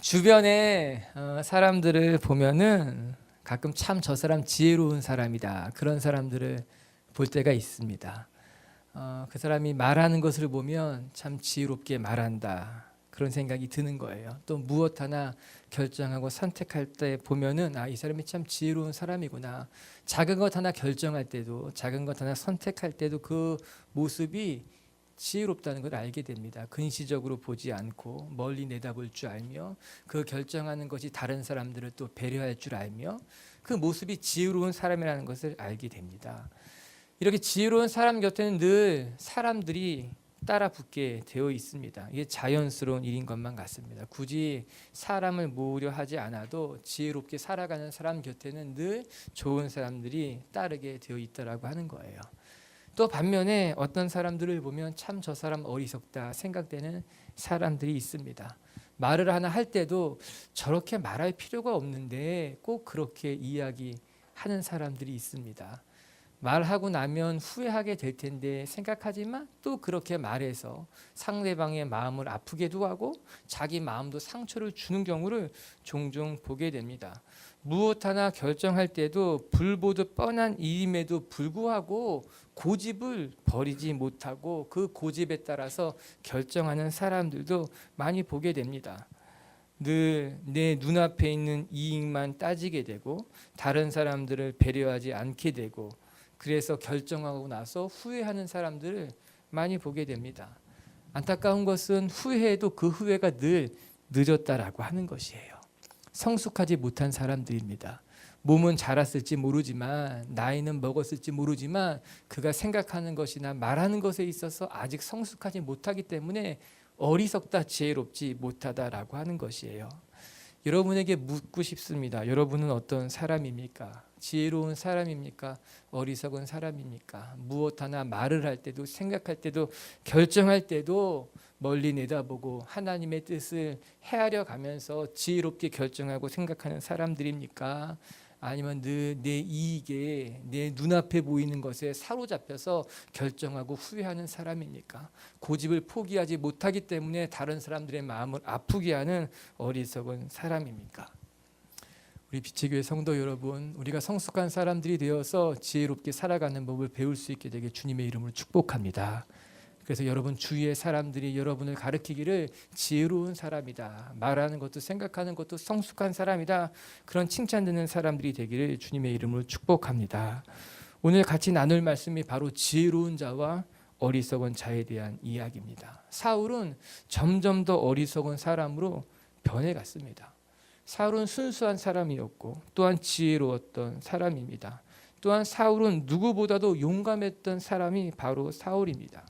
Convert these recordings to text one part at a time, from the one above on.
주변에 사람들을 보면은 가끔 참 저 사람 지혜로운 사람이다, 그런 사람들을 볼 때가 있습니다. 그 사람이 말하는 것을 보면 참 지혜롭게 말한다, 그런 생각이 드는 거예요. 또 무엇 하나 결정하고 선택할 때 보면은 이 사람이 참 지혜로운 사람이구나. 작은 것 하나 결정할 때도, 작은 것 하나 선택할 때도 그 모습이 지혜롭다는 걸 알게 됩니다. 근시적으로 보지 않고 멀리 내다볼 줄 알며, 그 결정하는 것이 다른 사람들을 또 배려할 줄 알며, 그 모습이 지혜로운 사람이라는 것을 알게 됩니다. 이렇게 지혜로운 사람 곁에는 늘 사람들이 따라 붙게 되어 있습니다. 이게 자연스러운 일인 것만 같습니다. 굳이 사람을 모으려 하지 않아도 지혜롭게 살아가는 사람 곁에는 늘 좋은 사람들이 따르게 되어 있다라고 하는 거예요. 또 반면에 어떤 사람들을 보면 참 저 사람 어리석다 생각되는 사람들이 있습니다. 말을 하나 할 때도 저렇게 말할 필요가 없는데 꼭 그렇게 이야기하는 사람들이 있습니다. 말하고 나면 후회하게 될 텐데 생각하지만 또 그렇게 말해서 상대방의 마음을 아프게도 하고 자기 마음도 상처를 주는 경우를 종종 보게 됩니다. 무엇 하나 결정할 때도 불보듯 뻔한 일임에도 불구하고 고집을 버리지 못하고 그 고집에 따라서 결정하는 사람들도 많이 보게 됩니다. 늘 내 눈앞에 있는 이익만 따지게 되고 다른 사람들을 배려하지 않게 되고, 그래서 결정하고 나서 후회하는 사람들을 많이 보게 됩니다. 안타까운 것은 후회해도 그 후회가 늘 늦었다라고 하는 것이에요. 성숙하지 못한 사람들입니다. 몸은 자랐을지 모르지만, 나이는 먹었을지 모르지만 그가 생각하는 것이나 말하는 것에 있어서 아직 성숙하지 못하기 때문에 어리석다, 지혜롭지 못하다라고 하는 것이에요. 여러분에게 묻고 싶습니다. 여러분은 어떤 사람입니까? 지혜로운 사람입니까? 어리석은 사람입니까? 무엇 하나 말을 할 때도, 생각할 때도, 결정할 때도 멀리 내다보고 하나님의 뜻을 헤아려 가면서 지혜롭게 결정하고 생각하는 사람들입니까? 아니면 늘 내 이익에, 내 눈앞에 보이는 것에 사로잡혀서 결정하고 후회하는 사람입니까? 고집을 포기하지 못하기 때문에 다른 사람들의 마음을 아프게 하는 어리석은 사람입니까? 우리 빛의 교회 성도 여러분, 우리가 성숙한 사람들이 되어서 지혜롭게 살아가는 법을 배울 수 있게 되길 주님의 이름으로 축복합니다. 그래서 여러분 주위의 사람들이 여러분을 가르치기를 지혜로운 사람이다, 말하는 것도 생각하는 것도 성숙한 사람이다, 그런 칭찬 듣는 사람들이 되기를 주님의 이름으로 축복합니다. 오늘 같이 나눌 말씀이 바로 지혜로운 자와 어리석은 자에 대한 이야기입니다. 사울은 점점 더 어리석은 사람으로 변해갔습니다. 사울은 순수한 사람이었고 또한 지혜로웠던 사람입니다. 또한 사울은 누구보다도 용감했던 사람이 바로 사울입니다.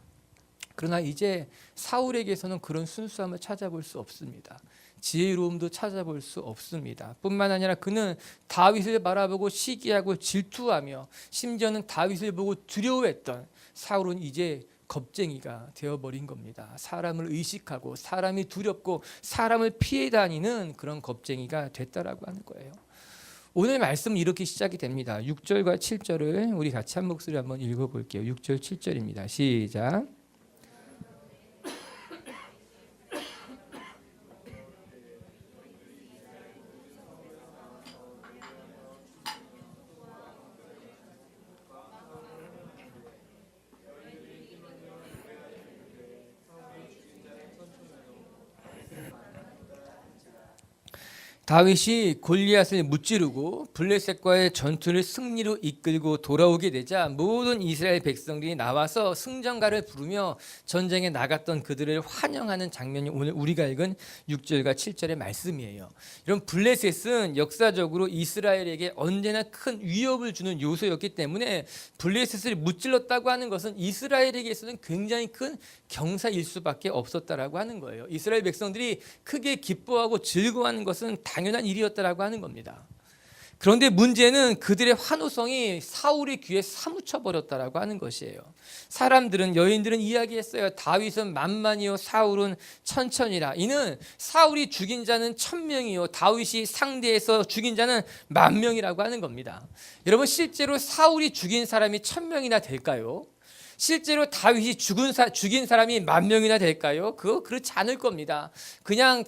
그러나 이제 사울에게서는 그런 순수함을 찾아볼 수 없습니다. 지혜로움도 찾아볼 수 없습니다. 뿐만 아니라 그는 다윗을 바라보고 시기하고 질투하며 심지어는 다윗을 보고 두려워했던 사울은 이제 겁쟁이가 되어버린 겁니다. 사람을 의식하고 사람이 두렵고 사람을 피해 다니는 그런 겁쟁이가 됐다라고 하는 거예요. 오늘 말씀은 이렇게 시작이 됩니다. 6절과 7절을 우리 같이 한 목소리 한번 읽어볼게요. 6절 7절입니다. 시작. 다윗이 골리앗을 무찌르고 블레셋과의 전투를 승리로 이끌고 돌아오게 되자 모든 이스라엘 백성들이 나와서 승전가를 부르며 전쟁에 나갔던 그들을 환영하는 장면이 오늘 우리가 읽은 6절과 7절의 말씀이에요. 이런 블레셋은 역사적으로 이스라엘에게 언제나 큰 위협을 주는 요소였기 때문에 블레셋을 무찔렀다고 하는 것은 이스라엘에게서는 굉장히 큰 경사일 수밖에 없었다라고 하는 거예요. 이스라엘 백성들이 크게 기뻐하고 즐거워하는 것은 당연한 일이었다라고 하는 겁니다. 그런데 문제는 그들의 환호성이 사울의 귀에 사무쳐 버렸다라고 하는 것이에요. 사람들은, 여인들은 이야기했어요. 다윗은 만만이요 사울은 천천이라. 이는 사울이 죽인 자는 1000명이요 다윗이 상대해서 죽인 자는 10,000명이라고 하는 겁니다. 여러분, 실제로 사울이 죽인 사람이 1000명이나 될까요? 실제로 다윗이 죽인 사람이 10,000명이나 될까요? 그거 그렇지 않을 겁니다. 그냥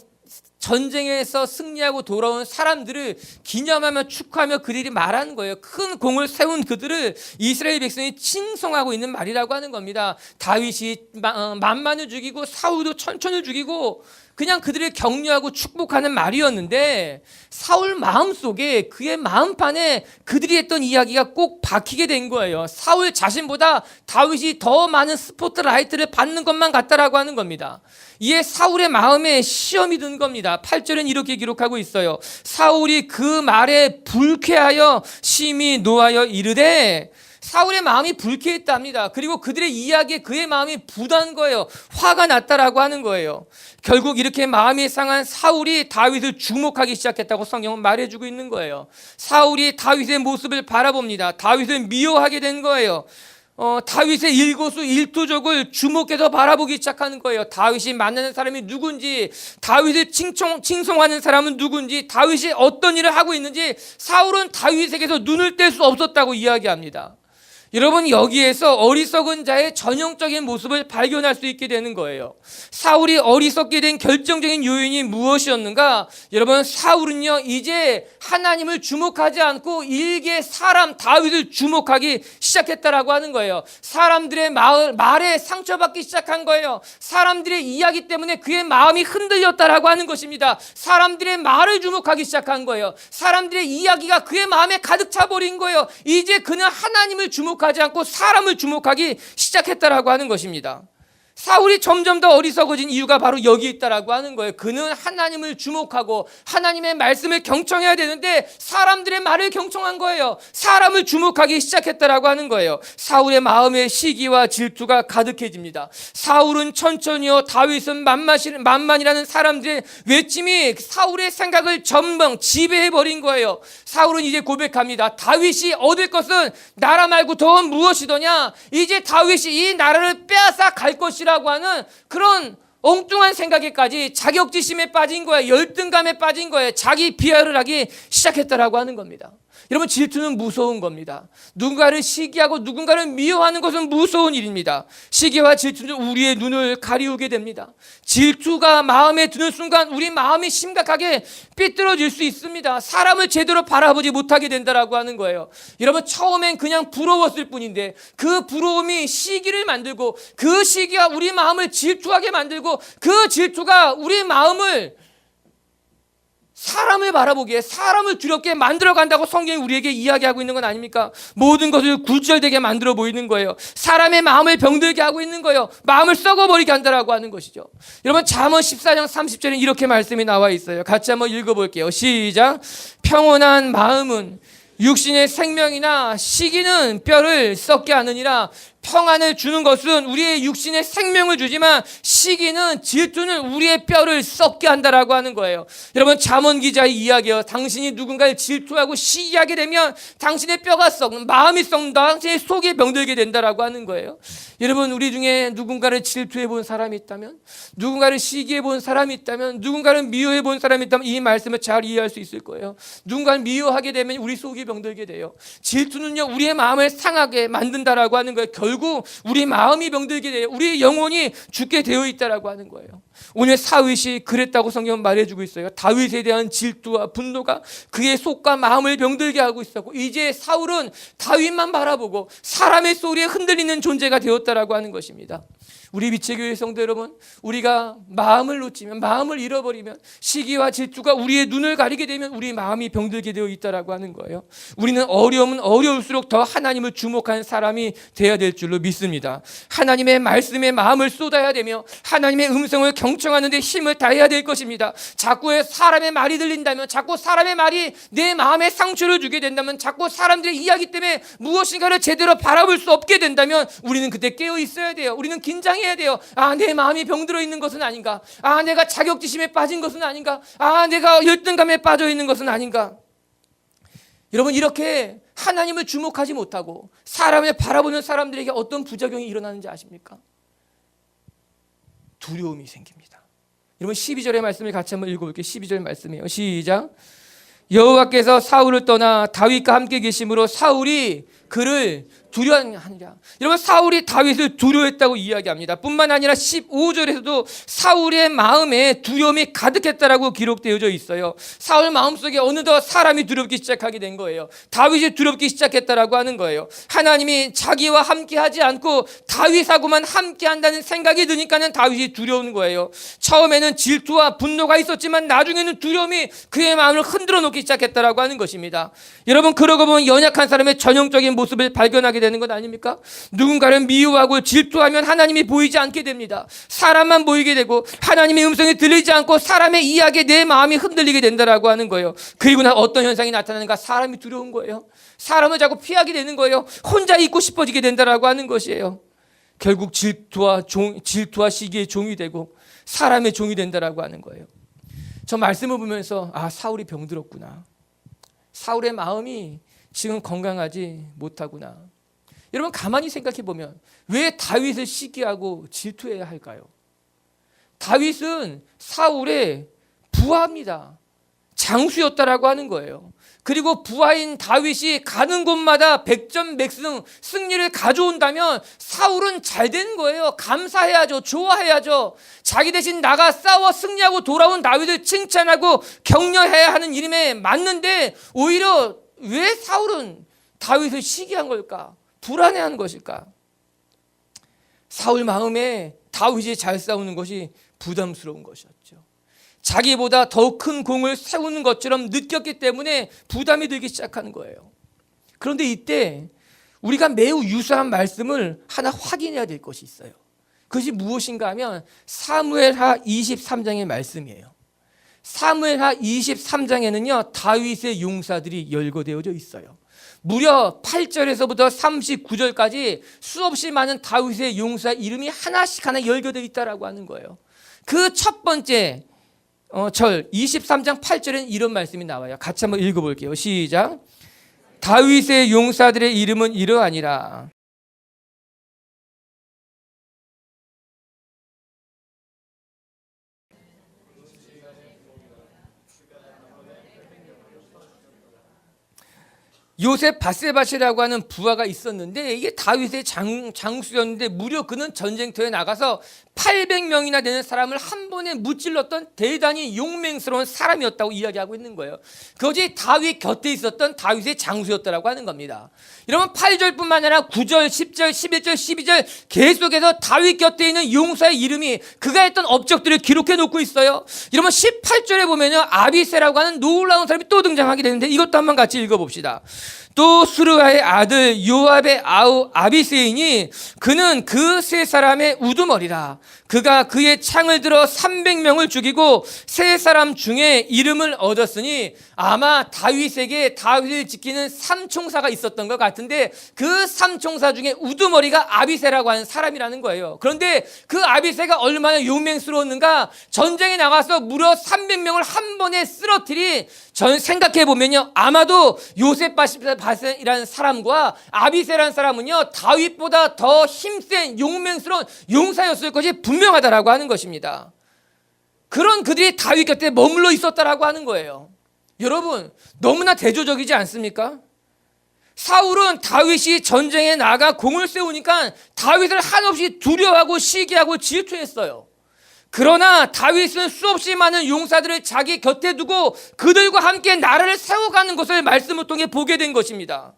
전쟁에서 승리하고 돌아온 사람들을 기념하며 축하하며 그들이 말하는 거예요. 큰 공을 세운 그들을 이스라엘 백성이 칭송하고 있는 말이라고 하는 겁니다. 다윗이 만만을 죽이고 사울도 천천을 죽이고 그냥 그들을 격려하고 축복하는 말이었는데, 사울 마음속에, 그의 마음판에 그들이 했던 이야기가 꼭 박히게 된 거예요. 사울 자신보다 다윗이 더 많은 스포트라이트를 받는 것만 같다라고 하는 겁니다. 이에 사울의 마음에 시험이 든 겁니다. 8절엔 이렇게 기록하고 있어요. 사울이 그 말에 불쾌하여 심히 노하여 이르되, 사울의 마음이 불쾌했답니다. 그리고 그들의 이야기에 그의 마음이 부단 거예요. 화가 났다라고 하는 거예요. 결국 이렇게 마음이 상한 사울이 다윗을 주목하기 시작했다고 성경은 말해주고 있는 거예요. 사울이 다윗의 모습을 바라봅니다. 다윗을 미워하게 된 거예요. 다윗의 일거수 일투족을 주목해서 바라보기 시작하는 거예요. 다윗이 만나는 사람이 누군지, 다윗을 칭송하는 사람은 누군지, 다윗이 어떤 일을 하고 있는지 사울은 다윗에게서 눈을 뗄 수 없었다고 이야기합니다. 여러분, 여기에서 어리석은 자의 전형적인 모습을 발견할 수 있게 되는 거예요. 사울이 어리석게 된 결정적인 요인이 무엇이었는가? 여러분, 사울은요 이제 하나님을 주목하지 않고 일개 사람 다윗을 주목하기 시작했다라고 하는 거예요. 사람들의 말에 상처받기 시작한 거예요. 사람들의 이야기 때문에 그의 마음이 흔들렸다라고 하는 것입니다. 사람들의 말을 주목하기 시작한 거예요. 사람들의 이야기가 그의 마음에 가득 차버린 거예요. 이제 그는 하나님을 주목하지 않고 사람을 주목하기 시작했다라고 하는 것입니다. 사울이 점점 더 어리석어진 이유가 바로 여기 있다라고 하는 거예요. 그는 하나님을 주목하고 하나님의 말씀을 경청해야 되는데 사람들의 말을 경청한 거예요. 사람을 주목하기 시작했다라고 하는 거예요. 사울의 마음에 시기와 질투가 가득해집니다. 사울은 천천히요 다윗은 만만이라는 사람들의 외침이 사울의 생각을 전방 지배해버린 거예요. 사울은 이제 고백합니다. 다윗이 얻을 것은 나라 말고 더 무엇이더냐? 이제 다윗이 이 나라를 빼앗아 갈 것이라 라고 하는 그런 엉뚱한 생각에까지 자격지심에 빠진 거예요. 열등감에 빠진 거예요. 자기 비하를 하기 시작했다라고 하는 겁니다. 여러분, 질투는 무서운 겁니다. 누군가를 시기하고 누군가를 미워하는 것은 무서운 일입니다. 시기와 질투는 우리의 눈을 가리우게 됩니다. 질투가 마음에 드는 순간 우리 마음이 심각하게 삐뚤어질 수 있습니다. 사람을 제대로 바라보지 못하게 된다라고 하는 거예요. 여러분, 처음엔 그냥 부러웠을 뿐인데 그 부러움이 시기를 만들고 그 시기가 우리 마음을 질투하게 만들고 그 질투가 우리 마음을 사람을 바라보기에 사람을 두렵게 만들어 간다고 성경이 우리에게 이야기하고 있는 건 아닙니까? 모든 것을 굴절되게 만들어 보이는 거예요. 사람의 마음을 병들게 하고 있는 거예요. 마음을 썩어버리게 한다라고 하는 것이죠. 여러분, 잠언 14장 30절에 이렇게 말씀이 나와 있어요. 같이 한번 읽어볼게요. 시작. 평온한 마음은 육신의 생명이나 시기는 뼈를 썩게 하느니라. 평안을 주는 것은 우리의 육신의 생명을 주지만 시기는, 질투는 우리의 뼈를 썩게 한다라고 하는 거예요. 여러분, 잠언 기자의 이야기요. 당신이 누군가를 질투하고 시기하게 되면 당신의 뼈가 썩는, 마음이 썩는다. 당신의 속이 병들게 된다라고 하는 거예요. 여러분, 우리 중에 누군가를 질투해 본 사람이 있다면, 누군가를 시기해 본 사람이 있다면, 누군가를 미워해 본 사람이 있다면 이 말씀을 잘 이해할 수 있을 거예요. 누군가를 미워하게 되면 우리 속이 병들게 돼요. 질투는요 우리의 마음을 상하게 만든다라고 하는 거예요. 결국 우리 마음이 병들게 돼요. 우리 영혼이 죽게 되어 있다라고 하는 거예요. 오늘 다윗이 그랬다고 성경은 말해주고 있어요. 다윗에 대한 질투와 분노가 그의 속과 마음을 병들게 하고 있었고, 이제 사울은 다윗만 바라보고 사람의 소리에 흔들리는 존재가 되었다라고 하는 것입니다. 우리 미체교회 성도 여러분, 우리가 마음을 놓치면, 마음을 잃어버리면, 시기와 질투가 우리의 눈을 가리게 되면 우리 마음이 병들게 되어 있다라고 하는 거예요. 우리는 어려우면 어려울수록 더 하나님을 주목하는 사람이 되어야 될 줄로 믿습니다. 하나님의 말씀에 마음을 쏟아야 되며 하나님의 음성을 경청하는 데 힘을 다해야 될 것입니다. 자꾸 사람의 말이 들린다면, 자꾸 사람의 말이 내 마음에 상처를 주게 된다면, 자꾸 사람들의 이야기 때문에 무엇인가를 제대로 바라볼 수 없게 된다면 우리는 그때 깨어 있어야 돼요. 우리는 긴장해야 돼요. 내 마음이 병들어 있는 것은 아닌가? 내가 자격지심에 빠진 것은 아닌가? 내가 열등감에 빠져 있는 것은 아닌가? 여러분, 이렇게 하나님을 주목하지 못하고 사람을 바라보는 사람들에게 어떤 부작용이 일어나는지 아십니까? 두려움이 생깁니다. 여러분, 12절의 말씀을 같이 한번 읽어볼게요. 12절 말씀이에요. 시작. 여호와께서 사울을 떠나 다윗과 함께 계심으로 사울이 그를 두려워하느냐. 여러분, 사울이 다윗을 두려워했다고 이야기합니다. 뿐만 아니라 15절에서도 사울의 마음에 두려움이 가득했다라고 기록되어져 있어요. 사울 마음속에 어느덧 사람이 두렵기 시작하게 된 거예요. 다윗이 두렵기 시작했다라고 하는 거예요. 하나님이 자기와 함께하지 않고 다윗하고만 함께한다는 생각이 드니까는 다윗이 두려운 거예요. 처음에는 질투와 분노가 있었지만 나중에는 두려움이 그의 마음을 흔들어 놓기 시작했다라고 하는 것입니다. 여러분, 그러고 보면 연약한 사람의 전형적인 모습을 발견하게 되는 것 아닙니까? 누군가를 미워하고 질투하면 하나님이 보이지 않게 됩니다. 사람만 보이게 되고 하나님의 음성이 들리지 않고 사람의 이야기에 내 마음이 흔들리게 된다라고 하는 거예요. 그리고 어떤 현상이 나타나는가? 사람이 두려운 거예요. 사람을 자꾸 피하게 되는 거예요. 혼자 있고 싶어지게 된다라고 하는 것이에요. 결국 질투와 시기의 종이 되고 사람의 종이 된다라고 하는 거예요. 저 말씀을 보면서 사울이 병들었구나. 사울의 마음이 지금 건강하지 못하구나. 여러분, 가만히 생각해 보면 왜 다윗을 시기하고 질투해야 할까요? 다윗은 사울의 부하입니다. 장수였다라고 하는 거예요. 그리고 부하인 다윗이 가는 곳마다 백전백승 승리를 가져온다면 사울은 잘 된 거예요. 감사해야죠. 좋아해야죠. 자기 대신 나가 싸워 승리하고 돌아온 다윗을 칭찬하고 격려해야 하는 일임에 맞는데 오히려 왜 사울은 다윗을 시기한 걸까? 불안해하는 것일까? 사울 마음에 다윗이 잘 싸우는 것이 부담스러운 것이었죠. 자기보다 더 큰 공을 세우는 것처럼 느꼈기 때문에 부담이 들기 시작하는 거예요. 그런데 이때 우리가 매우 유사한 말씀을 하나 확인해야 될 것이 있어요. 그것이 무엇인가 하면 사무엘하 23장의 말씀이에요. 사무엘하 23장에는요 다윗의 용사들이 열거되어져 있어요. 무려 8절에서부터 39절까지 수없이 많은 다윗의 용사 이름이 하나씩 하나 열거되어 있다라고 하는 거예요. 그 첫 번째 절 23장 8절에는 이런 말씀이 나와요. 같이 한번 읽어볼게요. 시작. 다윗의 용사들의 이름은 이러하니라. 요셉 바세바시라고 하는 부하가 있었는데 이게 다윗의 장수였는데 무려 그는 전쟁터에 나가서 800명이나 되는 사람을 한 번에 무찔렀던 대단히 용맹스러운 사람이었다고 이야기하고 있는 거예요. 그것이 다윗 곁에 있었던 다윗의 장수였다고 하는 겁니다. 여러분 8절뿐만 아니라 9절, 10절, 11절, 12절 계속해서 다윗 곁에 있는 용사의 이름이 그가 했던 업적들을 기록해 놓고 있어요. 여러분 18절에 보면요 아비새라고 하는 놀라운 사람이 또 등장하게 되는데 이것도 한번 같이 읽어봅시다. 또 수르아의 아들 요압의 아우 아비새이니 그는 그 세 사람의 우두머리라. 그가 그의 창을 들어 300명을 죽이고 세 사람 중에 이름을 얻었으니 아마 다윗에게 다윗을 지키는 삼총사가 있었던 것 같은데 그 삼총사 중에 우두머리가 아비새라고 하는 사람이라는 거예요. 그런데 그 아비새가 얼마나 용맹스러웠는가. 전쟁에 나가서 무려 300명을 한 번에 쓰러뜨리 전 생각해 보면요 아마도 요셉 바세라는 사람과 아비새라는 사람은요 다윗보다 더 힘센 용맹스러운 용사였을 것이 분명하다라고 하는 것입니다. 그런 그들이 다윗 곁에 머물러 있었다라고 하는 거예요. 여러분 너무나 대조적이지 않습니까? 사울은 다윗이 전쟁에 나가 공을 세우니까 다윗을 한없이 두려워하고 시기하고 질투했어요. 그러나 다윗은 수없이 많은 용사들을 자기 곁에 두고 그들과 함께 나라를 세워가는 것을 말씀을 통해 보게 된 것입니다.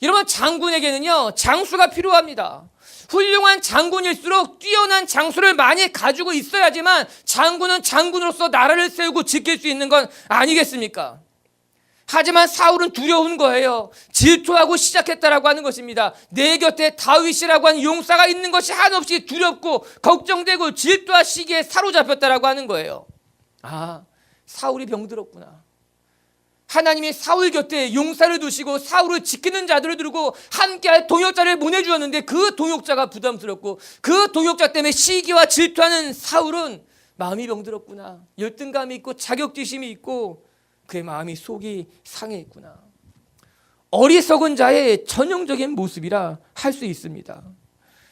여러분 장군에게는요 장수가 필요합니다. 훌륭한 장군일수록 뛰어난 장수를 많이 가지고 있어야지만 장군은 장군으로서 나라를 세우고 지킬 수 있는 건 아니겠습니까? 하지만 사울은 두려운 거예요. 질투하고 시작했다라고 하는 것입니다. 내 곁에 다윗이라고 하는 용사가 있는 것이 한없이 두렵고 걱정되고 질투와 시기에 사로잡혔다라고 하는 거예요. 사울이 병들었구나. 하나님이 사울 곁에 용사를 두시고 사울을 지키는 자들을 두고 함께할 동역자를 보내주었는데 그 동역자가 부담스럽고 그 동역자 때문에 시기와 질투하는 사울은 마음이 병들었구나. 열등감이 있고 자격지심이 있고 그의 마음이 속이 상해 있구나. 어리석은 자의 전형적인 모습이라 할 수 있습니다.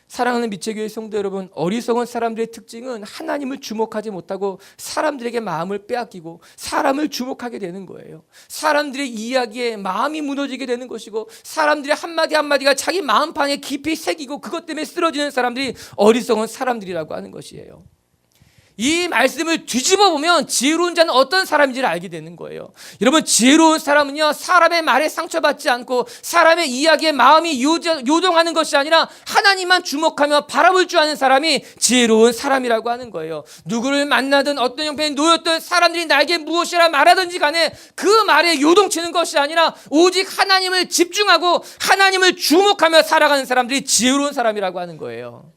사랑하는 미체교회 성도 여러분, 어리석은 사람들의 특징은 하나님을 주목하지 못하고 사람들에게 마음을 빼앗기고 사람을 주목하게 되는 거예요. 사람들의 이야기에 마음이 무너지게 되는 것이고 사람들의 한마디 한마디가 자기 마음판에 깊이 새기고 그것 때문에 쓰러지는 사람들이 어리석은 사람들이라고 하는 것이에요. 이 말씀을 뒤집어 보면 지혜로운 자는 어떤 사람인지를 알게 되는 거예요. 여러분, 지혜로운 사람은요, 사람의 말에 상처받지 않고 사람의 이야기에 마음이 요동하는 것이 아니라 하나님만 주목하며 바라볼 줄 아는 사람이 지혜로운 사람이라고 하는 거예요. 누구를 만나든 어떤 형편에 놓였든 사람들이 나에게 무엇이라 말하든지 간에 그 말에 요동치는 것이 아니라 오직 하나님을 집중하고 하나님을 주목하며 살아가는 사람들이 지혜로운 사람이라고 하는 거예요.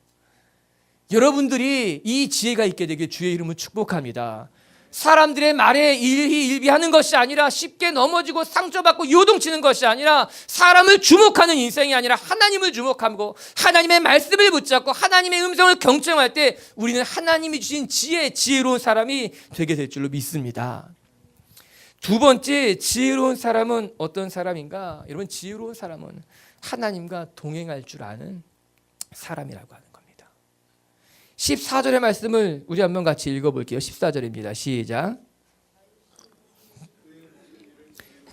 여러분들이 이 지혜가 있게 되길 주의 이름으로 축복합니다. 사람들의 말에 일희일비하는 것이 아니라 쉽게 넘어지고 상처받고 요동치는 것이 아니라 사람을 주목하는 인생이 아니라 하나님을 주목하고 하나님의 말씀을 붙잡고 하나님의 음성을 경청할 때 우리는 하나님이 주신 지혜로운 사람이 되게 될 줄로 믿습니다. 두 번째, 지혜로운 사람은 어떤 사람인가? 여러분, 지혜로운 사람은 하나님과 동행할 줄 아는 사람이라고 하는 겁니다. 14절의 말씀을 우리 한번 같이 읽어볼게요. 14절입니다. 시작.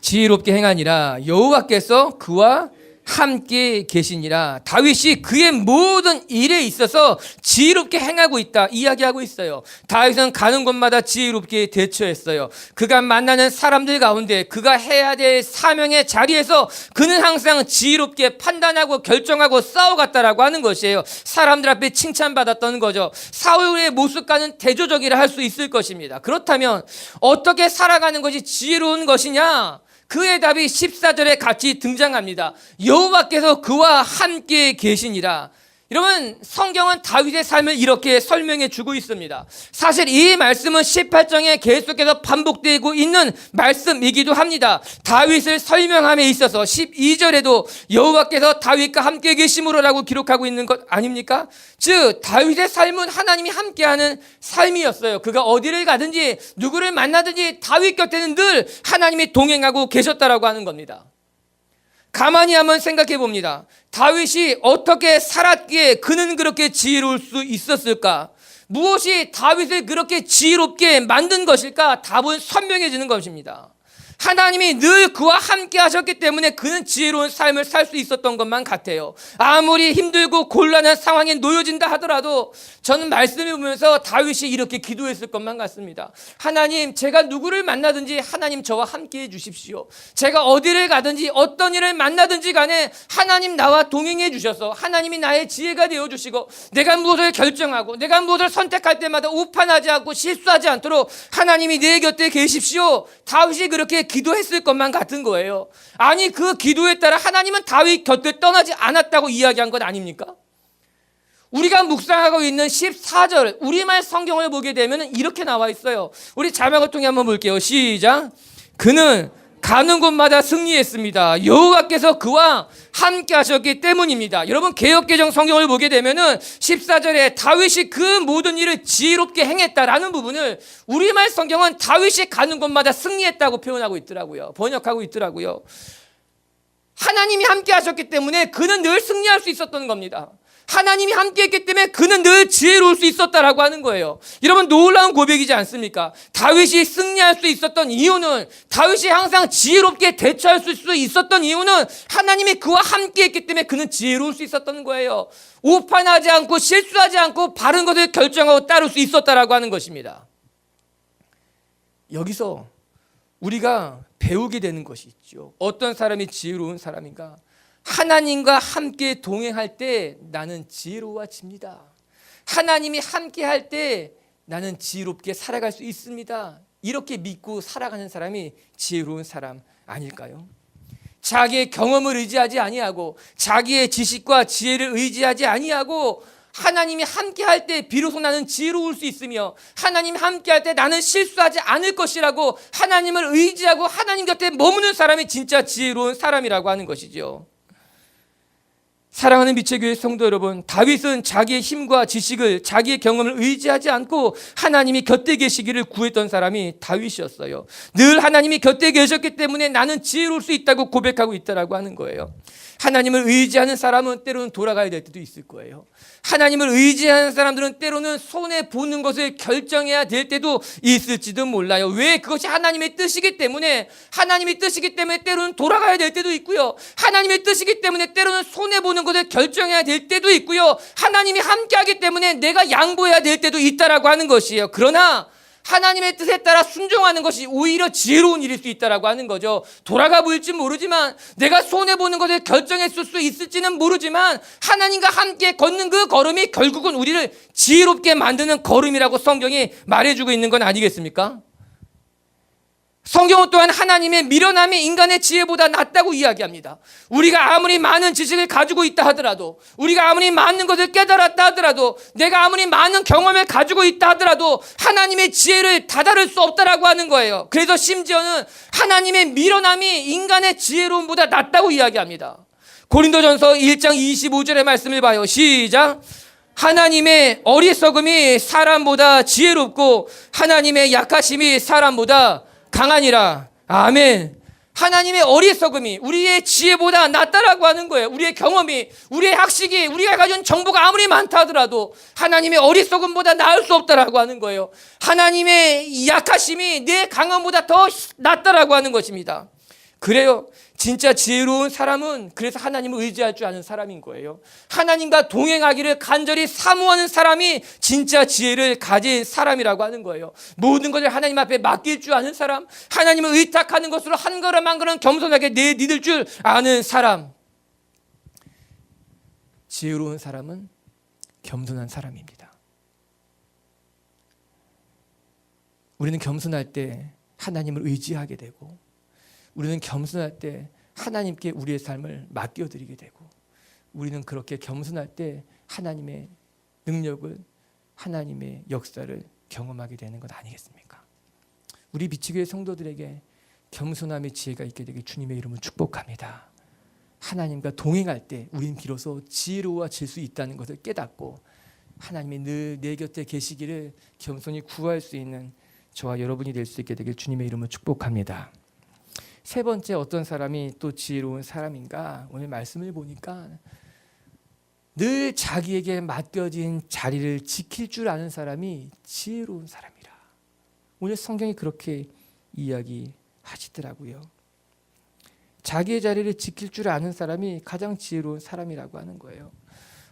지혜롭게 행하니라 여호와께서 그와 함께 계시니라. 다윗이 그의 모든 일에 있어서 지혜롭게 행하고 있다 이야기하고 있어요. 다윗은 가는 곳마다 지혜롭게 대처했어요. 그가 만나는 사람들 가운데 그가 해야 될 사명의 자리에서 그는 항상 지혜롭게 판단하고 결정하고 싸워갔다라고 하는 것이에요. 사람들 앞에 칭찬받았던 거죠. 사울의 모습과는 대조적이라 할 수 있을 것입니다. 그렇다면 어떻게 살아가는 것이 지혜로운 것이냐? 그의 답이 14절에 같이 등장합니다. 여호와께서 그와 함께 계시니라. 여러분, 성경은 다윗의 삶을 이렇게 설명해 주고 있습니다. 사실 이 말씀은 18장에 계속해서 반복되고 있는 말씀이기도 합니다. 다윗을 설명함에 있어서 12절에도 여호와께서 다윗과 함께 계심으로라고 기록하고 있는 것 아닙니까? 즉 다윗의 삶은 하나님이 함께하는 삶이었어요. 그가 어디를 가든지 누구를 만나든지 다윗 곁에는 늘 하나님이 동행하고 계셨다라고 하는 겁니다. 가만히 한번 생각해 봅니다. 다윗이 어떻게 살았기에 그는 그렇게 지혜로울 수 있었을까? 무엇이 다윗을 그렇게 지혜롭게 만든 것일까? 답은 선명해지는 것입니다. 하나님이 늘 그와 함께 하셨기 때문에 그는 지혜로운 삶을 살 수 있었던 것만 같아요. 아무리 힘들고 곤란한 상황에 놓여진다 하더라도 저는 말씀을 보면서 다윗이 이렇게 기도했을 것만 같습니다. 하나님, 제가 누구를 만나든지 하나님 저와 함께 해 주십시오. 제가 어디를 가든지 어떤 일을 만나든지 간에 하나님 나와 동행해 주셔서 하나님이 나의 지혜가 되어 주시고 내가 무엇을 결정하고 내가 무엇을 선택할 때마다 오판하지 않고 실수하지 않도록 하나님이 내 곁에 계십시오. 다윗이 그렇게 기도했을 것만 같은 거예요. 아니, 그 기도에 따라 하나님은 다윗 곁에 떠나지 않았다고 이야기한 것 아닙니까? 우리가 묵상하고 있는 14절 우리말 성경을 보게 되면 이렇게 나와 있어요. 우리 자막을 통해 한번 볼게요. 시작. 그는 가는 곳마다 승리했습니다. 여호와께서 그와 함께 하셨기 때문입니다. 여러분, 개역개정 성경을 보게 되면은 14절에 다윗이 그 모든 일을 지혜롭게 행했다라는 부분을 우리말 성경은 다윗이 가는 곳마다 승리했다고 표현하고 있더라고요. 번역하고 있더라고요. 하나님이 함께 하셨기 때문에 그는 늘 승리할 수 있었던 겁니다. 하나님이 함께했기 때문에 그는 늘 지혜로울 수 있었다라고 하는 거예요. 여러분, 놀라운 고백이지 않습니까? 다윗이 승리할 수 있었던 이유는, 다윗이 항상 지혜롭게 대처할 수 있었던 이유는 하나님이 그와 함께했기 때문에 그는 지혜로울 수 있었던 거예요. 오판하지 않고 실수하지 않고 바른 것을 결정하고 따를 수 있었다라고 하는 것입니다. 여기서 우리가 배우게 되는 것이 있죠. 어떤 사람이 지혜로운 사람인가? 하나님과 함께 동행할 때 나는 지혜로워집니다. 하나님이 함께 할 때 나는 지혜롭게 살아갈 수 있습니다. 이렇게 믿고 살아가는 사람이 지혜로운 사람 아닐까요? 자기의 경험을 의지하지 아니하고 자기의 지식과 지혜를 의지하지 아니하고 하나님이 함께 할 때 비로소 나는 지혜로울 수 있으며 하나님이 함께 할 때 나는 실수하지 않을 것이라고 하나님을 의지하고 하나님 곁에 머무는 사람이 진짜 지혜로운 사람이라고 하는 것이죠. 사랑하는 미체 교회 성도 여러분, 다윗은 자기의 힘과 지식을, 자기의 경험을 의지하지 않고 하나님이 곁에 계시기를 구했던 사람이 다윗이었어요. 늘 하나님이 곁에 계셨기 때문에 나는 지혜로울 수 있다고 고백하고 있다라고 하는 거예요. 하나님을 의지하는 사람은 때로는 돌아가야 될 때도 있을 거예요. 하나님을 의지하는 사람들은 때로는 손해보는 것을 결정해야 될 때도 있을지도 몰라요. 왜? 그것이 하나님의 뜻이기 때문에, 하나님의 뜻이기 때문에 때로는 돌아가야 될 때도 있고요. 하나님의 뜻이기 때문에 때로는 손해보는 것을 결정해야 될 때도 있고요. 하나님이 함께하기 때문에 내가 양보해야 될 때도 있다라고 하는 것이에요. 그러나 하나님의 뜻에 따라 순종하는 것이 오히려 지혜로운 일일 수 있다라고 하는 거죠. 돌아가 보일지 모르지만, 내가 손해보는 것을 결정했을 수 있을지는 모르지만, 하나님과 함께 걷는 그 걸음이 결국은 우리를 지혜롭게 만드는 걸음이라고 성경이 말해주고 있는 건 아니겠습니까? 성경은 또한 하나님의 미련함이 인간의 지혜보다 낫다고 이야기합니다. 우리가 아무리 많은 지식을 가지고 있다 하더라도, 우리가 아무리 많은 것을 깨달았다 하더라도, 내가 아무리 많은 경험을 가지고 있다 하더라도 하나님의 지혜를 다다를 수 없다라고 하는 거예요. 그래서 심지어는 하나님의 미련함이 인간의 지혜로움보다 낫다고 이야기합니다. 고린도전서 1장 25절의 말씀을 봐요. 시작. 하나님의 어리석음이 사람보다 지혜롭고 하나님의 약하심이 사람보다 강하니라. 아멘. 하나님의 어리석음이 우리의 지혜보다 낫다라고 하는 거예요. 우리의 경험이, 우리의 학식이, 우리가 가진 정보가 아무리 많다 하더라도 하나님의 어리석음보다 나을 수 없다라고 하는 거예요. 하나님의 약하심이 내 강함보다 더 낫다라고 하는 것입니다. 그래요. 진짜 지혜로운 사람은 그래서 하나님을 의지할 줄 아는 사람인 거예요. 하나님과 동행하기를 간절히 사모하는 사람이 진짜 지혜를 가진 사람이라고 하는 거예요. 모든 것을 하나님 앞에 맡길 줄 아는 사람, 하나님을 의탁하는 것으로 한 걸음 한 걸음 겸손하게 내딛을 줄 아는 사람. 지혜로운 사람은 겸손한 사람입니다. 우리는 겸손할 때 하나님을 의지하게 되고, 우리는 겸손할 때 하나님께 우리의 삶을 맡겨드리게 되고, 우리는 그렇게 겸손할 때 하나님의 능력을, 하나님의 역사를 경험하게 되는 것 아니겠습니까? 우리 비치교회 성도들에게 겸손함의 지혜가 있게 되길 주님의 이름으로 축복합니다. 하나님과 동행할 때 우린 비로소 지혜로워질 수 있다는 것을 깨닫고, 하나님이 늘 내 곁에 계시기를 겸손히 구할 수 있는 저와 여러분이 될 수 있게 되길 주님의 이름으로 축복합니다. 세 번째, 어떤 사람이 또 지혜로운 사람인가? 오늘 말씀을 보니까 늘 자기에게 맡겨진 자리를 지킬 줄 아는 사람이 지혜로운 사람이라. 오늘 성경이 그렇게 이야기하시더라고요. 자기의 자리를 지킬 줄 아는 사람이 가장 지혜로운 사람이라고 하는 거예요.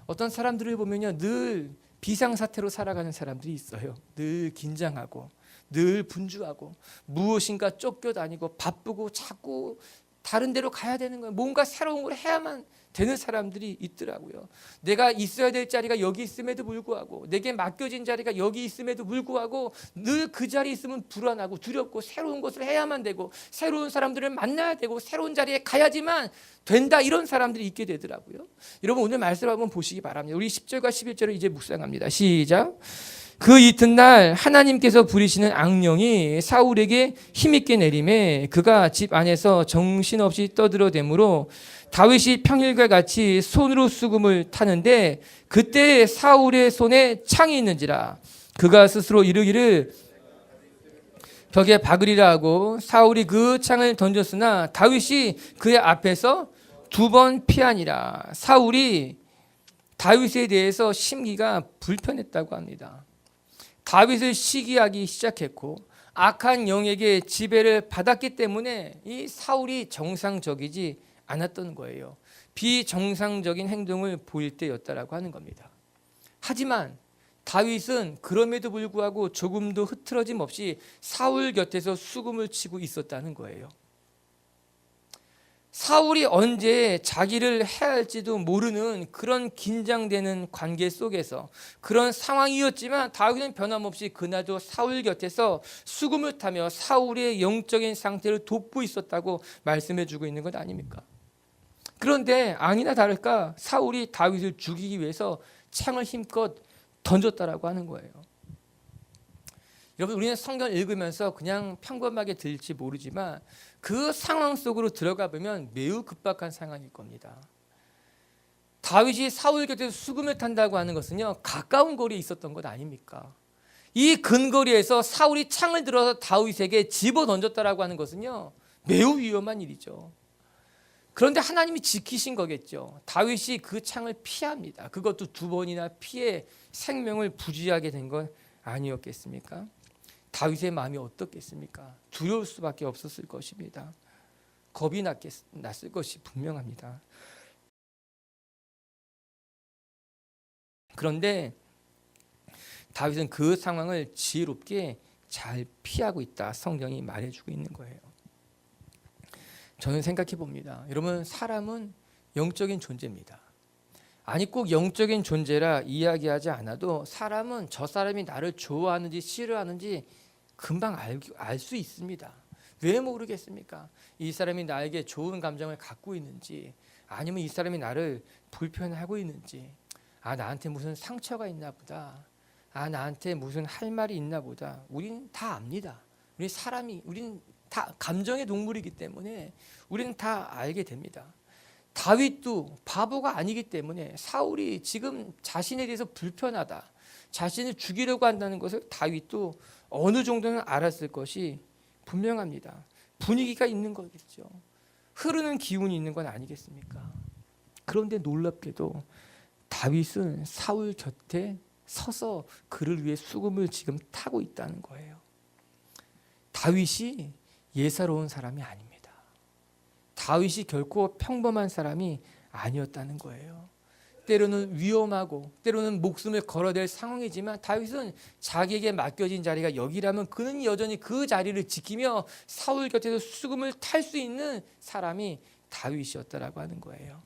어떤 사람들을 보면요, 늘 비상사태로 살아가는 사람들이 있어요. 늘 긴장하고, 늘 분주하고, 무엇인가 쫓겨다니고 바쁘고 자꾸 다른 데로 가야 되는 거예요. 뭔가 새로운 걸 해야만 되는 사람들이 있더라고요. 내가 있어야 될 자리가 여기 있음에도 불구하고, 내게 맡겨진 자리가 여기 있음에도 불구하고 늘 그 자리에 있으면 불안하고 두렵고 새로운 것을 해야만 되고, 새로운 사람들을 만나야 되고, 새로운 자리에 가야지만 된다, 이런 사람들이 있게 되더라고요. 여러분, 오늘 말씀을 한번 보시기 바랍니다. 우리 10절과 11절을 이제 묵상합니다. 시작. 그 이튿날 하나님께서 부리시는 악령이 사울에게 힘있게 내림에 그가 집 안에서 정신없이 떠들어대므로 다윗이 평일과 같이 손으로 수금을 타는데 그때 사울의 손에 창이 있는지라. 그가 스스로 이르기를 벽에 박으리라 하고 사울이 그 창을 던졌으나 다윗이 그의 앞에서 2번 피하니라. 사울이 다윗에 대해서 심기가 불편했다고 합니다. 다윗을 시기하기 시작했고, 악한 영에게 지배를 받았기 때문에 이 사울이 정상적이지 않았던 거예요. 비정상적인 행동을 보일 때였다라고 하는 겁니다. 하지만 다윗은 그럼에도 불구하고 조금도 흐트러짐 없이 사울 곁에서 수금을 치고 있었다는 거예요. 사울이 언제 자기를 해야 할지도 모르는 그런 긴장되는 관계 속에서, 그런 상황이었지만 다윗은 변함없이 그날도 사울 곁에서 수금을 타며 사울의 영적인 상태를 돕고 있었다고 말씀해 주고 있는 것 아닙니까? 그런데 아니나 다를까 사울이 다윗을 죽이기 위해서 창을 힘껏 던졌다라고 하는 거예요. 여러분, 우리는 성경을 읽으면서 그냥 평범하게 들릴지 모르지만 그 상황 속으로 들어가 보면 매우 급박한 상황일 겁니다. 다윗이 사울 곁에서 수금을 탄다고 하는 것은요, 가까운 거리에 있었던 것 아닙니까? 이 근거리에서 사울이 창을 들어서 다윗에게 집어 던졌다라고 하는 것은요, 매우 위험한 일이죠. 그런데 하나님이 지키신 거겠죠. 다윗이 그 창을 피합니다. 그것도 2번이나 피해 생명을 부지하게 된 건 아니었겠습니까? 다윗의 마음이 어떻겠습니까? 두려울 수밖에 없었을 것입니다. 겁이 났을 것이 분명합니다. 그런데 다윗은 그 상황을 지혜롭게 잘 피하고 있다. 성경이 말해주고 있는 거예요. 저는 생각해 봅니다. 여러분, 사람은 영적인 존재입니다. 아니, 꼭 영적인 존재라 이야기하지 않아도 사람은 저 사람이 나를 좋아하는지 싫어하는지 금방 알 수 있습니다. 왜 모르겠습니까? 이 사람이 나에게 좋은 감정을 갖고 있는지, 아니면 이 사람이 나를 불편하고 있는지, 나한테 무슨 상처가 있나 보다, 나한테 무슨 할 말이 있나 보다. 우린 다 압니다. 우린 다 감정의 동물이기 때문에 우리는 다 알게 됩니다. 다윗도 바보가 아니기 때문에 사울이 지금 자신에 대해서 불편하다, 자신을 죽이려고 한다는 것을 다윗도 어느 정도는 알았을 것이 분명합니다. 분위기가 있는 거겠죠. 흐르는 기운이 있는 건 아니겠습니까? 그런데 놀랍게도 다윗은 사울 곁에 서서 그를 위해 수금을 지금 타고 있다는 거예요. 다윗이 예사로운 사람이 아닙니다. 다윗이 결코 평범한 사람이 아니었다는 거예요. 때로는 위험하고 때로는 목숨을 걸어야 될 상황이지만 다윗은 자기에게 맡겨진 자리가 여기라면 그는 여전히 그 자리를 지키며 사울 곁에서 수금을 탈 수 있는 사람이 다윗이었다라고 하는 거예요.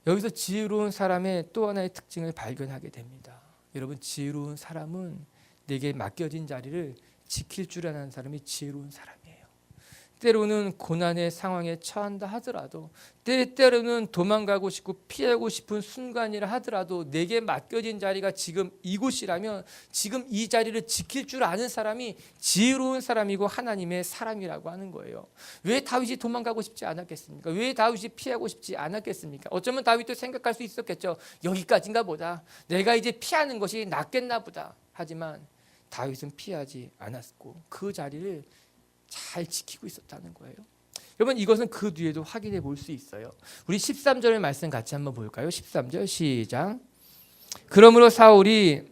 여기서 지혜로운 사람의 또 하나의 특징을 발견하게 됩니다. 여러분, 지혜로운 사람은 내게 맡겨진 자리를 지킬 줄 아는 사람이 지혜로운 사람이에요. 때로는 고난의 상황에 처한다 하더라도, 때로는 도망가고 싶고 피하고 싶은 순간이라 하더라도 내게 맡겨진 자리가 지금 이곳이라면 지금 이 자리를 지킬 줄 아는 사람이 지혜로운 사람이고 하나님의 사람이라고 하는 거예요. 왜 다윗이 도망가고 싶지 않았겠습니까? 왜 다윗이 피하고 싶지 않았겠습니까? 어쩌면 다윗도 생각할 수 있었겠죠. 여기까지인가 보다. 내가 이제 피하는 것이 낫겠나 보다. 하지만 다윗은 피하지 않았고 그 자리를 잘 지키고 있었다는 거예요. 여러분, 이것은 그 뒤에도 확인해 볼 수 있어요. 우리 13절의 말씀 같이 한번 볼까요? 13절 시작. 그러므로 사울이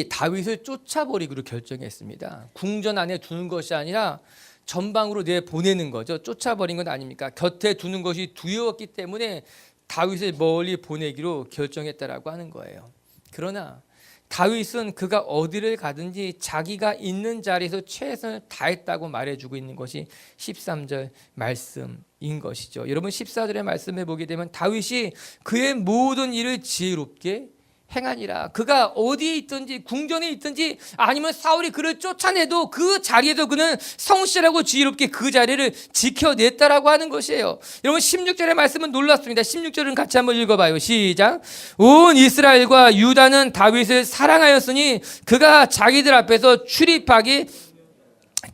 다윗을 쫓아버리기로 결정했습니다. 궁전 안에 두는 것이 아니라 전방으로 내보내는 거죠. 쫓아버린 건 아닙니까? 곁에 두는 것이 두려웠기 때문에 다윗을 멀리 보내기로 결정했다라고 하는 거예요. 그러나 다윗은 그가 어디를 가든지 자기가 있는 자리에서 최선을 다했다고 말해주고 있는 것이 13절 말씀인 것이죠. 여러분, 14절의 말씀을 보게 되면 다윗이 그의 모든 일을 지혜롭게 행하니라. 그가 어디에 있든지 궁전에 있든지 아니면 사울이 그를 쫓아내도 그 자리에도 그는 성실하고 지혜롭게 그 자리를 지켜냈다라고 하는 것이에요. 여러분, 16절의 말씀은 놀랍습니다. 16절은 같이 한번 읽어봐요. 시작. 온 이스라엘과 유다는 다윗을 사랑하였으니 그가 자기들 앞에서 출입하기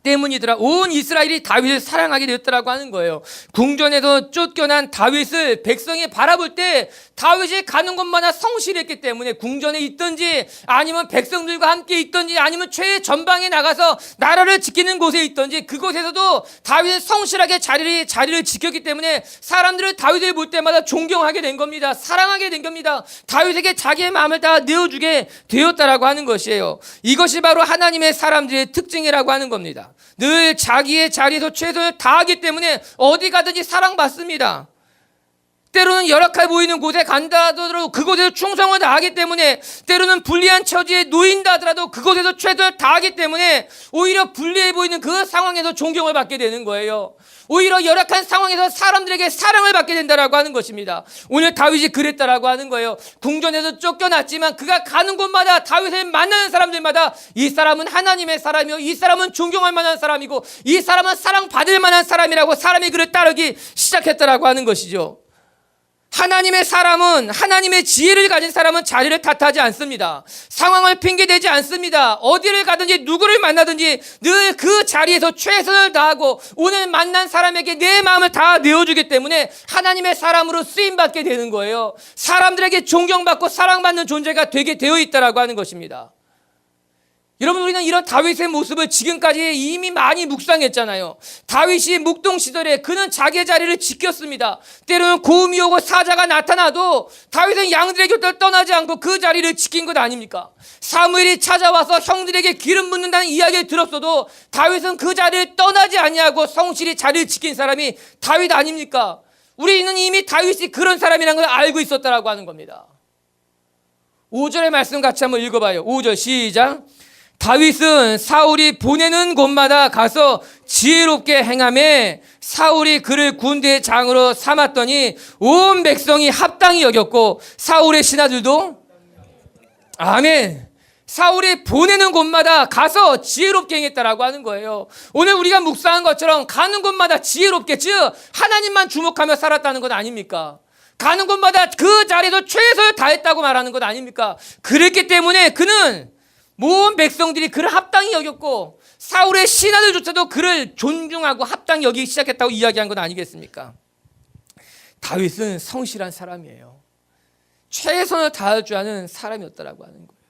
때문이더라. 온 이스라엘이 다윗을 사랑하게 되었다라고 하는 거예요. 궁전에서 쫓겨난 다윗을 백성이 바라볼 때 다윗이 가는 곳마다 성실했기 때문에 궁전에 있든지 아니면 백성들과 함께 있든지 아니면 최전방에 나가서 나라를 지키는 곳에 있든지 그곳에서도 다윗은 성실하게 자리를 지켰기 때문에 사람들은 다윗을 볼 때마다 존경하게 된 겁니다. 사랑하게 된 겁니다. 다윗에게 자기의 마음을 다 내어주게 되었다라고 하는 것이에요. 이것이 바로 하나님의 사람들의 특징이라고 하는 겁니다. 늘 자기의 자리에서 최선을 다하기 때문에 어디 가든지 사랑받습니다. 때로는 열악해 보이는 곳에 간다 하더라도 그곳에서 충성을 다하기 때문에, 때로는 불리한 처지에 놓인다 하더라도 그곳에서 최선을 다하기 때문에 오히려 불리해 보이는 그 상황에서 존경을 받게 되는 거예요. 오히려 열악한 상황에서 사람들에게 사랑을 받게 된다라고 하는 것입니다. 오늘 다윗이 그랬다라고 하는 거예요. 궁전에서 쫓겨났지만 그가 가는 곳마다 다윗을 만나는 사람들마다 이 사람은 하나님의 사람이요, 이 사람은 존경할 만한 사람이고 이 사람은 사랑받을 만한 사람이라고 사람이 그를 따르기 시작했다라고 하는 것이죠. 하나님의 사람은, 하나님의 지혜를 가진 사람은 자리를 탓하지 않습니다. 상황을 핑계대지 않습니다. 어디를 가든지 누구를 만나든지 늘 그 자리에서 최선을 다하고 오늘 만난 사람에게 내 마음을 다 내어주기 때문에 하나님의 사람으로 쓰임받게 되는 거예요. 사람들에게 존경받고 사랑받는 존재가 되게 되어 있다라고 하는 것입니다. 여러분, 우리는 이런 다윗의 모습을 지금까지 이미 많이 묵상했잖아요. 다윗이 묵동 시절에 그는 자기의 자리를 지켰습니다. 때로는 고음이 오고 사자가 나타나도 다윗은 양들의 곁을 떠나지 않고 그 자리를 지킨 것 아닙니까? 사무엘이 찾아와서 형들에게 기름 붓는다는 이야기를 들었어도 다윗은 그 자리를 떠나지 아니하고 성실히 자리를 지킨 사람이 다윗 아닙니까? 우리는 이미 다윗이 그런 사람이라는 걸 알고 있었다라고 하는 겁니다. 5절의 말씀 같이 한번 읽어봐요. 5절 시작. 다윗은 사울이 보내는 곳마다 가서 지혜롭게 행하매 사울이 그를 군대의 장으로 삼았더니 온 백성이 합당히 여겼고 사울의 신하들도 아멘. 사울이 보내는 곳마다 가서 지혜롭게 행했다라고 하는 거예요. 오늘 우리가 묵상한 것처럼 가는 곳마다 지혜롭게, 즉 하나님만 주목하며 살았다는 것 아닙니까? 가는 곳마다 그 자리에서 최선을 다했다고 말하는 것 아닙니까? 그랬기 때문에 그는 모든 백성들이 그를 합당히 여겼고 사울의 신하들조차도 그를 존중하고 합당히 여기기 시작했다고 이야기한 것 아니겠습니까? 다윗은 성실한 사람이에요. 최선을 다할 줄 아는 사람이었다라고 하는 거예요.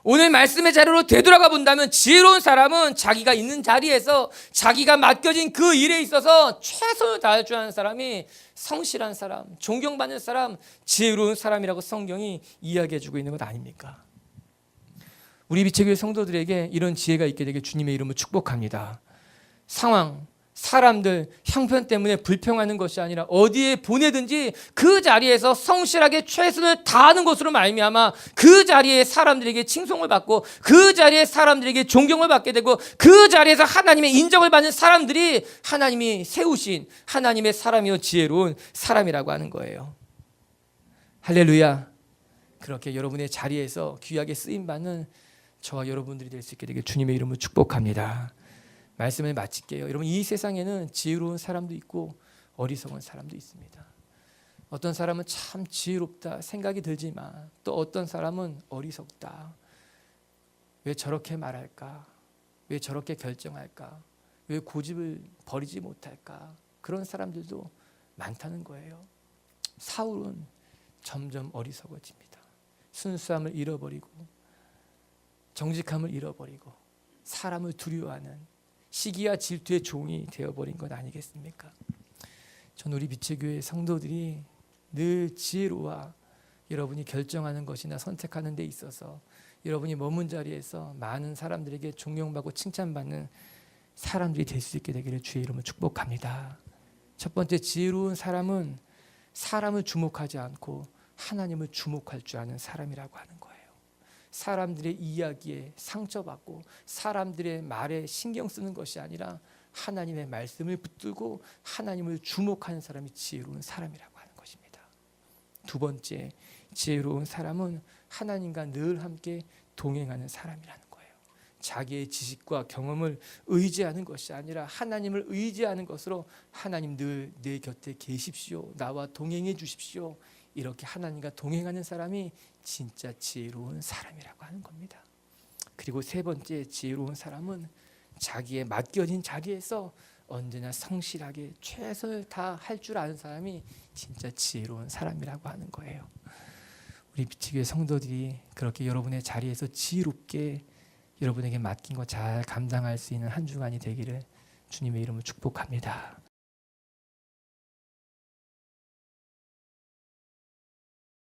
오늘 말씀의 자료로 되돌아가 본다면 지혜로운 사람은 자기가 있는 자리에서 자기가 맡겨진 그 일에 있어서 최선을 다할 줄 아는 사람이 성실한 사람, 존경받는 사람, 지혜로운 사람이라고 성경이 이야기해주고 있는 것 아닙니까? 우리 빛의 성도들에게 이런 지혜가 있게 되길 주님의 이름으로 축복합니다. 상황, 사람들, 형편 때문에 불평하는 것이 아니라 어디에 보내든지 그 자리에서 성실하게 최선을 다하는 것으로 말미암아 그 자리에 사람들에게 칭송을 받고 그 자리에 사람들에게 존경을 받게 되고 그 자리에서 하나님의 인정을 받는 사람들이 하나님이 세우신 하나님의 사람이요 지혜로운 사람이라고 하는 거예요. 할렐루야. 그렇게 여러분의 자리에서 귀하게 쓰임받는 저와 여러분들이 될 수 있게 되길 주님의 이름으로 축복합니다. 말씀을 마칠게요. 여러분, 이 세상에는 지혜로운 사람도 있고 어리석은 사람도 있습니다. 어떤 사람은 참 지혜롭다 생각이 들지만 또 어떤 사람은 어리석다. 왜 저렇게 말할까? 왜 저렇게 결정할까? 왜 고집을 버리지 못할까? 그런 사람들도 많다는 거예요. 사울은 점점 어리석어집니다. 순수함을 잃어버리고 정직함을 잃어버리고 사람을 두려워하는 시기와 질투의 종이 되어버린 것 아니겠습니까? 전 우리 빛의 교회 성도들이 늘 지혜로워 여러분이 결정하는 것이나 선택하는 데 있어서 여러분이 머문 자리에서 많은 사람들에게 존경받고 칭찬받는 사람들이 될 수 있게 되기를 주의 이름으로 축복합니다. 첫 번째, 지혜로운 사람은 사람을 주목하지 않고 하나님을 주목할 줄 아는 사람이라고 하는 거예요. 사람들의 이야기에 상처받고 사람들의 말에 신경 쓰는 것이 아니라 하나님의 말씀을 붙들고 하나님을 주목하는 사람이 지혜로운 사람이라고 하는 것입니다. 두 번째, 지혜로운 사람은 하나님과 늘 함께 동행하는 사람이라는 거예요. 자기의 지식과 경험을 의지하는 것이 아니라 하나님을 의지하는 것으로 하나님 늘 내 곁에 계십시오. 나와 동행해 주십시오. 이렇게 하나님과 동행하는 사람이 진짜 지혜로운 사람이라고 하는 겁니다. 그리고 세 번째, 지혜로운 사람은 자기의 맡겨진 자리에서 언제나 성실하게 최선을 다할 줄 아는 사람이 진짜 지혜로운 사람이라고 하는 거예요. 우리 빛의 성도들이 그렇게 여러분의 자리에서 지혜롭게 여러분에게 맡긴 거 잘 감당할 수 있는 한 주간이 되기를 주님의 이름으로 축복합니다.